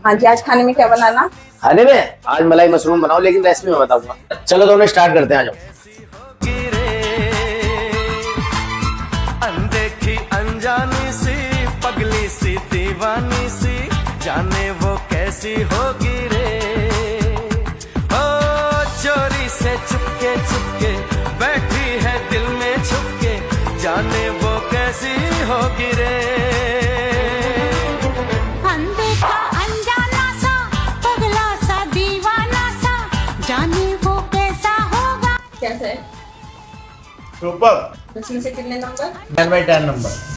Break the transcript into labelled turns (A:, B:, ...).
A: हाँ जी, आज खाने में क्या बनाना?
B: खाने में आज मलाई मशरूम बनाओ, लेकिन रेसिपी मैं बताऊंगा। चलो तो उन्हें स्टार्ट करते हैं, आ जाओ।
C: अनदेखी अनजानी सी पगली सी दीवानी सी, जाने वो कैसी होगी रे। ओ चोरी से चुपके चुपके बैठी है दिल में छुपके, जाने वो कैसी होगी रे।
D: अनदेखा अनजाना सा पगला सा दीवाना सा, जाने वो कैसा होगा।
A: कैसा है?
E: सुपर।
A: 10 में से कितने नंबर?
E: 10/10 नंबर।